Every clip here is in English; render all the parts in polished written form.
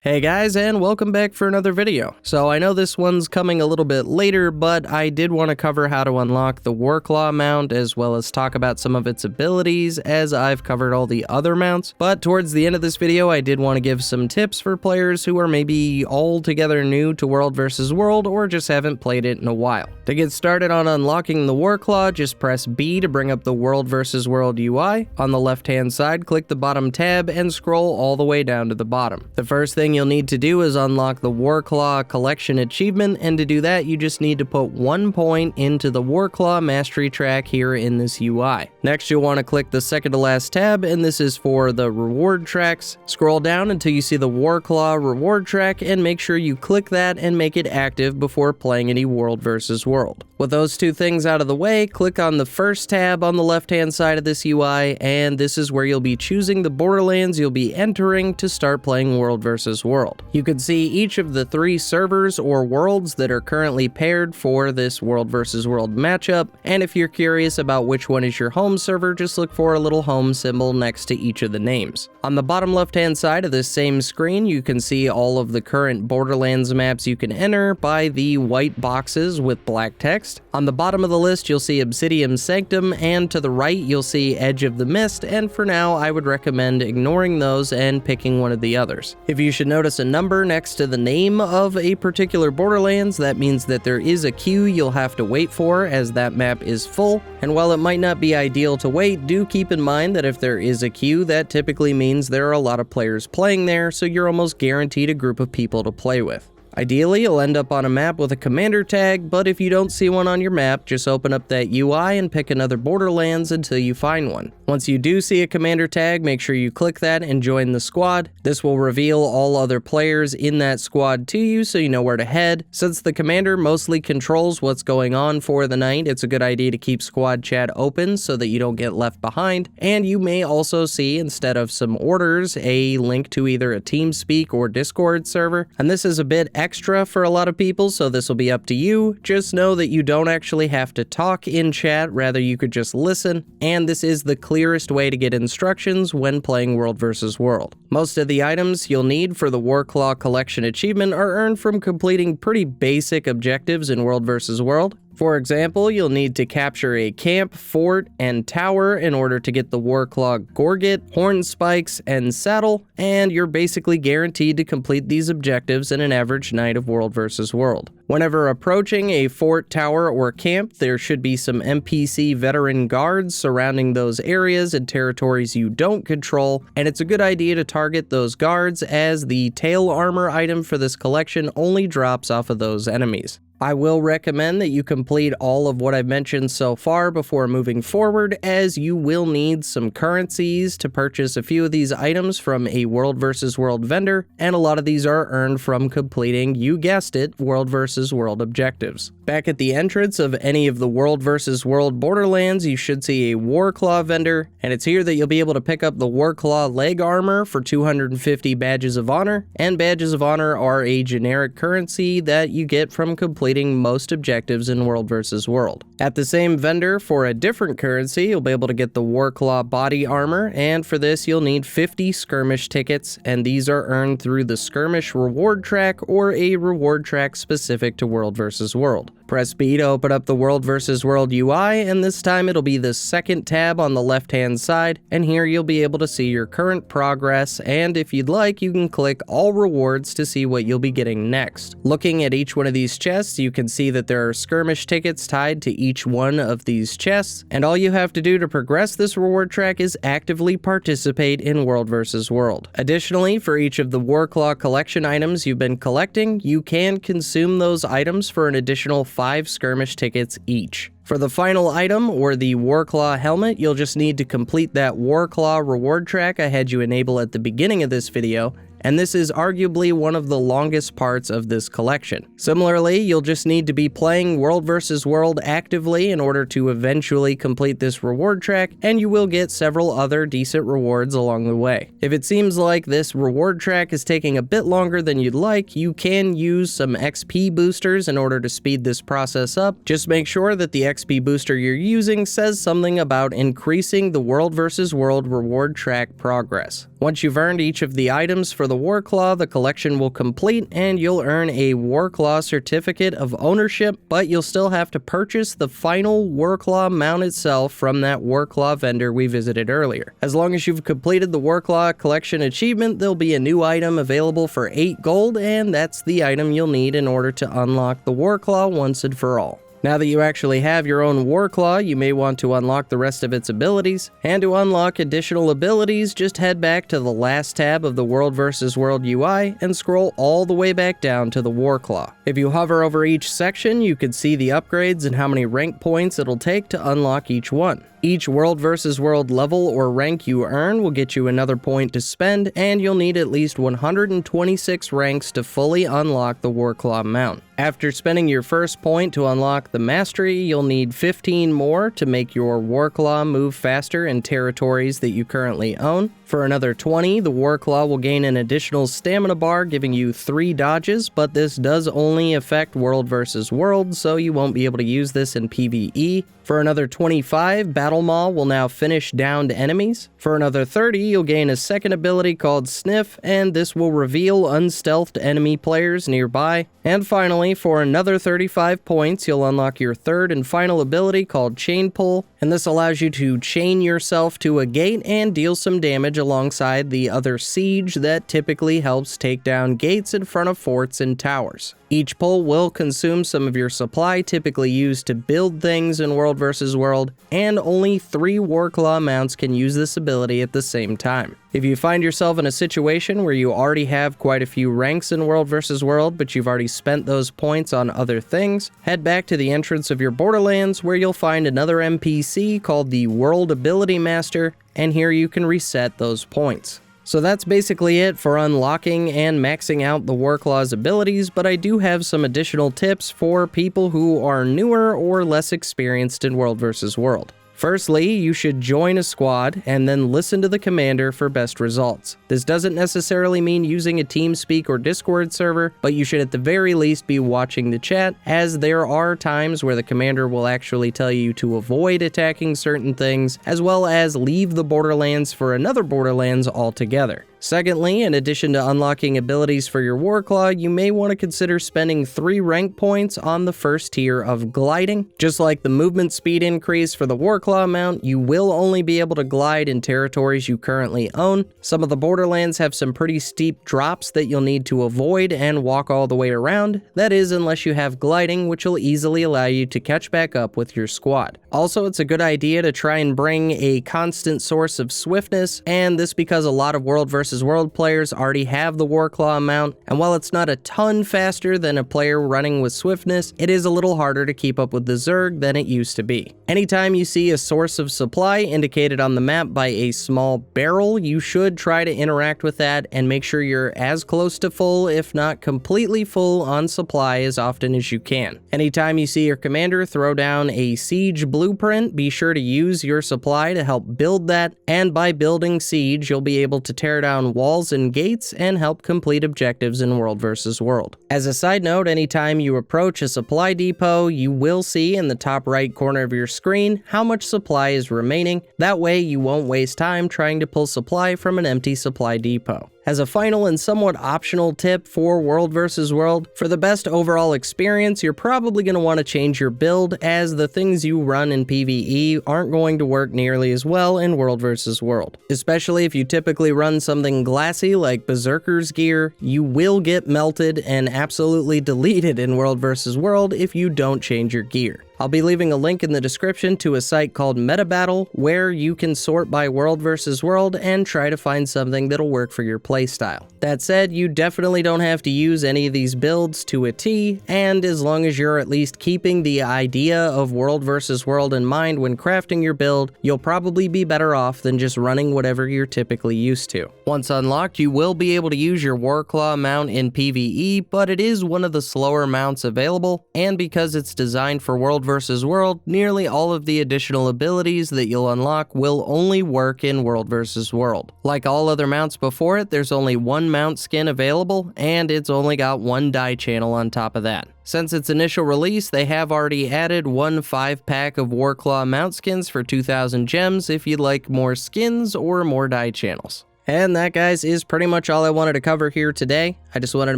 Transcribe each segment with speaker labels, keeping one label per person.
Speaker 1: Hey guys, and welcome back for another video. So I know this one's coming a little bit later, but I did want to cover how to unlock the Warclaw mount as well as talk about some of its abilities, as I've covered all the other mounts. But towards the end of this video, I did want to give some tips for players who are maybe altogether new to World vs. World or just haven't played it in a while. To get started on unlocking the Warclaw, just press B to bring up the World vs. World UI. On the left hand side, click the bottom tab and scroll all the way down to the bottom. The first thing you'll need to do is unlock the Warclaw collection achievement, and to do that you just need to put 1 point into the Warclaw mastery track here in this UI. Next you'll want to click the second to last tab, and this is for the reward tracks. Scroll down until you see the Warclaw reward track and make sure you click that and make it active before playing any World vs. World. With those two things out of the way, click on the first tab on the left hand side of this UI, and this is where you'll be choosing the borderlands you'll be entering to start playing World vs. World. You can see each of the 3 servers or worlds that are currently paired for this World vs. World matchup, and if you're curious about which one is your home server, just look for a little home symbol next to each of the names. On the bottom left hand side of this same screen, you can see all of the current Borderlands maps you can enter by the white boxes with black text. On the bottom of the list, you'll see Obsidian Sanctum, and to the right, you'll see Edge of the Mist, and for now, I would recommend ignoring those and picking one of the others. If you should notice a number next to the name of a particular Borderlands, that means that there is a queue you'll have to wait for, as that map is full, and while it might not be ideal to wait, do keep in mind that if there is a queue, that typically means there are a lot of players playing there, so you're almost guaranteed a group of people to play with. Ideally, you'll end up on a map with a commander tag, but if you don't see one on your map, just open up that UI and pick another Borderlands until you find one. Once you do see a commander tag, make sure you click that and join the squad. This will reveal all other players in that squad to you so you know where to head. Since the commander mostly controls what's going on for the night, it's a good idea to keep squad chat open so that you don't get left behind, and you may also see, instead of some orders, a link to either a TeamSpeak or Discord server, and this is a bit extra for a lot of people, so this will be up to you. Just know that you don't actually have to talk in chat, rather you could just listen, and this is the clearest way to get instructions when playing World vs. World. Most of the items you'll need for the Warclaw collection achievement are earned from completing pretty basic objectives in World vs. World. For example, you'll need to capture a camp, fort, and tower in order to get the Warclaw Gorget, horn spikes, and saddle, and you're basically guaranteed to complete these objectives in an average night of World vs. World. Whenever approaching a fort, tower, or camp, there should be some NPC veteran guards surrounding those areas and territories you don't control, and it's a good idea to target those guards, as the tail armor item for this collection only drops off of those enemies. I will recommend that you complete all of what I've mentioned so far before moving forward, as you will need some currencies to purchase a few of these items from a World vs. World vendor, and a lot of these are earned from completing, you guessed it, World vs. World objectives. Back at the entrance of any of the World vs. World Borderlands, you should see a Warclaw vendor, and it's here that you'll be able to pick up the Warclaw leg armor for 250 badges of honor, and badges of honor are a generic currency that you get from completing most objectives in World vs. World. At the same vendor, for a different currency, you'll be able to get the Warclaw body armor, and for this you'll need 50 Skirmish tickets, and these are earned through the Skirmish reward track or a reward track specific to World vs. World. Press B to open up the World vs. World UI, and this time it'll be the second tab on the left hand side, and here you'll be able to see your current progress, and if you'd like, you can click all rewards to see what you'll be getting next. Looking at each one of these chests, you can see that there are Skirmish tickets tied to each one of these chests, and all you have to do to progress this reward track is actively participate in World vs. World. Additionally, for each of the Warclaw collection items you've been collecting, you can consume those items for an additional 5 Skirmish tickets each. For the final item, or the Warclaw helmet, you'll just need to complete that Warclaw reward track I had you enable at the beginning of this video, and this is arguably one of the longest parts of this collection. Similarly, you'll just need to be playing World vs. World actively in order to eventually complete this reward track, and you will get several other decent rewards along the way. If it seems like this reward track is taking a bit longer than you'd like, you can use some XP boosters in order to speed this process up. Just make sure that the XP booster you're using says something about increasing the World vs. World reward track progress. Once you've earned each of the items for the Warclaw, the collection will complete and you'll earn a Warclaw certificate of ownership, but you'll still have to purchase the final Warclaw mount itself from that Warclaw vendor we visited earlier. As long as you've completed the Warclaw collection achievement, there'll be a new item available for 8 gold, and that's the item you'll need in order to unlock the Warclaw once and for all. Now that you actually have your own Warclaw, you may want to unlock the rest of its abilities, and to unlock additional abilities, just head back to the last tab of the World vs. World UI and scroll all the way back down to the Warclaw. If you hover over each section, you can see the upgrades and how many rank points it'll take to unlock each one. Each World vs. World level or rank you earn will get you another point to spend, and you'll need at least 126 ranks to fully unlock the Warclaw mount. After spending your first point to unlock the mastery, you'll need 15 more to make your Warclaw move faster in territories that you currently own. For another 20, the Warclaw will gain an additional stamina bar, giving you 3 dodges, but this does only affect World vs. World, so you won't be able to use this in PvE. For another 25, Battle Maw will now finish downed enemies. For another 30, you'll gain a second ability called Sniff, and this will reveal unstealthed enemy players nearby. And finally, for another 35 points, you'll unlock your third and final ability called Chain Pull, and this allows you to chain yourself to a gate and deal some damage alongside the other siege that typically helps take down gates in front of forts and towers. Each pull will consume some of your supply typically used to build things in World vs. World, and only 3 Warclaw mounts can use this ability at the same time. If you find yourself in a situation where you already have quite a few ranks in World vs. World, but you've already spent those points on other things, head back to the entrance of your Borderlands where you'll find another NPC called the World Ability Master, and here you can reset those points. So that's basically it for unlocking and maxing out the Warclaw's abilities, but I do have some additional tips for people who are newer or less experienced in World vs. World. Firstly, you should join a squad and then listen to the commander for best results. This doesn't necessarily mean using a TeamSpeak or Discord server, but you should at the very least be watching the chat, as there are times where the commander will actually tell you to avoid attacking certain things, as well as leave the Borderlands for another Borderlands altogether. Secondly, in addition to unlocking abilities for your Warclaw, you may want to consider spending 3 rank points on the first tier of gliding. Just like the movement speed increase for the Warclaw mount, you will only be able to glide in territories you currently own. Some of the Borderlands have some pretty steep drops that you'll need to avoid and walk all the way around. That is, unless you have gliding, which will easily allow you to catch back up with your squad. Also, it's a good idea to try and bring a constant source of swiftness, and this because a lot of World vs. World players already have the Warclaw mount, and while it's not a ton faster than a player running with swiftness, it is a little harder to keep up with the Zerg than it used to be. Anytime you see a source of supply indicated on the map by a small barrel, you should try to interact with that and make sure you're as close to full, if not completely full, on supply as often as you can. Anytime you see your commander throw down a siege blueprint, be sure to use your supply to help build that, and by building siege, you'll be able to tear down walls and gates and help complete objectives in World vs. World. As a side note, anytime you approach a supply depot, you will see in the top right corner of your screen how much supply is remaining. That way you won't waste time trying to pull supply from an empty supply depot. As a final and somewhat optional tip for World vs. World, for the best overall experience, you're probably going to want to change your build, as the things you run in PvE aren't going to work nearly as well in World vs. World. Especially if you typically run something glassy like Berserker's gear, you will get melted and absolutely deleted in World vs. World if you don't change your gear. I'll be leaving a link in the description to a site called MetaBattle, where you can sort by World vs. World and try to find something that'll work for your playstyle. That said, you definitely don't have to use any of these builds to a T, and as long as you're at least keeping the idea of World vs. World in mind when crafting your build, you'll probably be better off than just running whatever you're typically used to. Once unlocked, you will be able to use your Warclaw mount in PvE, but it is one of the slower mounts available, and because it's designed for World vs. World, nearly all of the additional abilities that you'll unlock will only work in World vs. World. Like all other mounts before it, there's only one mount skin available, and it's only got one dye channel on top of that. Since its initial release, they have already added one 5-pack of Warclaw mount skins for 2,000 gems if you'd like more skins or more dye channels. And that, guys, is pretty much all I wanted to cover here today. I just wanted to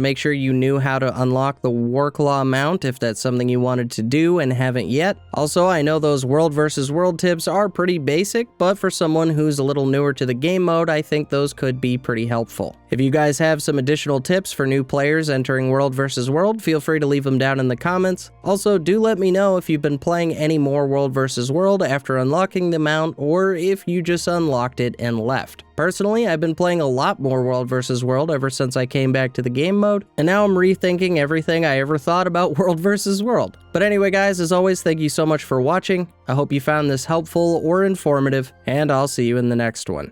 Speaker 1: make sure you knew how to unlock the Warclaw mount if that's something you wanted to do and haven't yet. Also, I know those world versus world tips are pretty basic, but for someone who's a little newer to the game mode, I think those could be pretty helpful. If you guys have some additional tips for new players entering world versus world, feel free to leave them down in the comments. Also, do let me know if you've been playing any more world versus world after unlocking the mount, or if you just unlocked it and left. Personally, I've been playing a lot more World vs. World ever since I came back to the game mode, and now I'm rethinking everything I ever thought about World vs. World. But anyway, guys, as always, thank you so much for watching. I hope you found this helpful or informative, and I'll see you in the next one.